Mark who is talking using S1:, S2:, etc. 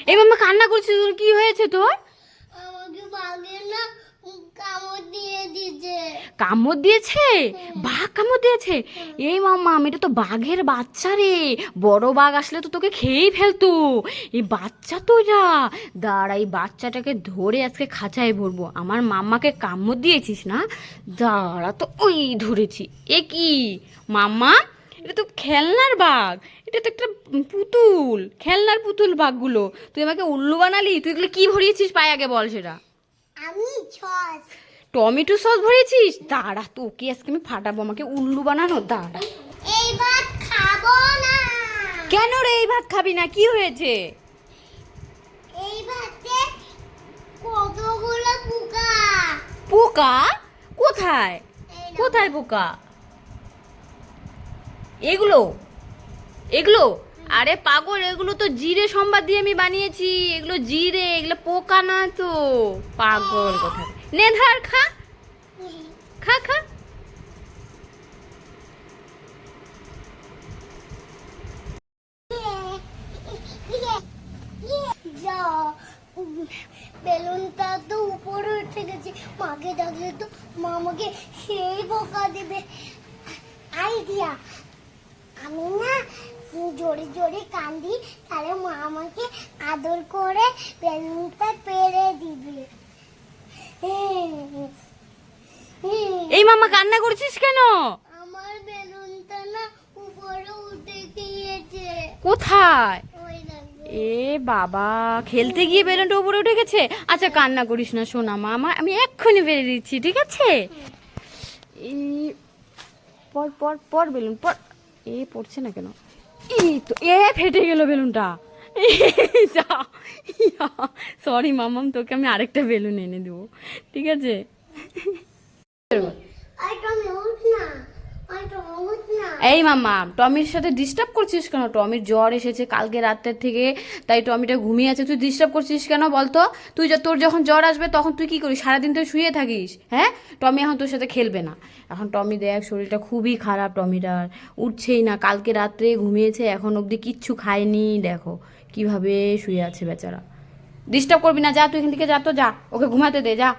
S1: এই মাম্মা কান্না করছিস, তোর কি হয়েছে তোর?
S2: আমাকে বাঘে না কামড় দিয়ে দিয়েছে।
S1: কামড় দিয়েছে? বাঘ কামড় দিয়েছে? এই মাম্মা এটা তো বাঘের বাচ্চা রে, বড় বাঘ আসলে তো তোকে খেয়েই ফেলতো। এই বাচ্চা তো এটা, দাঁড়া এই বাচ্চাটাকে ধরে আজকে খাঁচায় ভরবো। আমার মাম্মাকে কামড় দিয়েছিস না, দাঁড়া তো ওই ধরেছি। এ কি মাম্মা, এটা তো খেলনার বাঘ, এটা তো একটা পুতুল, খেলনার পুতুল বাঘগুলো। তুই আমাকে উল্লু বানালি, তুই এগুলো কি ভরিয়েছিস পায়ে আগে বল সেটা।
S2: আমি ছস
S1: টমেটো সস ভরেছিস? দাঁড়া তোকে আজকে আমি ফাটাবো, আমাকে উল্লু বানানো, দাঁড়া।
S2: এই ভাত খাবো না।
S1: কেন রে এই ভাত খাবি না, কি হয়েছে?
S2: এই ভাতে কতগুলো পোকা।
S1: পোকা? কোথায়
S2: এই নাও।
S1: কোথায় পোকা? এগুলো এগুলো আরে পাগল, এগুলো তো জিরে সম্বাদ দিয়ে আমি বানিয়েছি, এগুলো জিরে, এগুলো পোকা না তো। পাগল কোথায়, নে ধর খা, খা খা।
S2: যা, বেলুনটা তো উপরে উঠে গেছে, মাকে ডাকলে তো মা আমাকে সেই বোকা দেবে। আইডিয়া, আমি না জোরে জোরে কান্দি, তাহলে মা আমাকে আদর করে বেলুনটা পেরে দিবে।
S1: এই মামা কান্না করছিস কেন?
S2: আমার বেলুনটা না উপরে উঠে গিয়েছে।
S1: কোথায়?
S2: ওই দেখো।
S1: এ বাবা, খেলতে গিয়ে বেলুনটা উপরে উঠে গেছে। আচ্ছা কান্না করিস না সোনা মা, আমি এক্ষুনি বেরিয়ে দিচ্ছি, ঠিক আছে? এই পর পর পর বেলুন পর। এ পড়ছে না কেন? এই তো ফেটে গেল বেলুনটা। যা, সরি মামাম, তোকে আমি আরেকটা বেলুন এনে দেবো, ঠিক আছে?
S2: আই টমি উঠ না, আই টমি উঠ না।
S1: এই মামা, টমির সাথে ডিস্টার্ব করছিস কেন? টমির জ্বর এসেছে কালকে রাতের থেকে, তাই টমিটা ঘুমিয়ে আছে, তুই ডিস্টার্ব করছিস কেন বলতো? তোর যখন জ্বর আসবে তখন তুই কি করিস? সারাদিন তুই শুয়ে থাকিস, হ্যাঁ? টমি এখন তোর সাথে খেলবে না। এখন টমি দেখ শরীরটা খুবই খারাপ, টমিটার উঠছেই না, কালকে রাত্রে ঘুমিয়েছে, এখন অবধি কিচ্ছু খায়নি, দেখো কিভাবে শুয়ে আছে বেচারা। ডিস্টার্ব করবি না, যা তুই এখান থেকে, যা তো যা, ওকে ঘুমাতে দে, যা।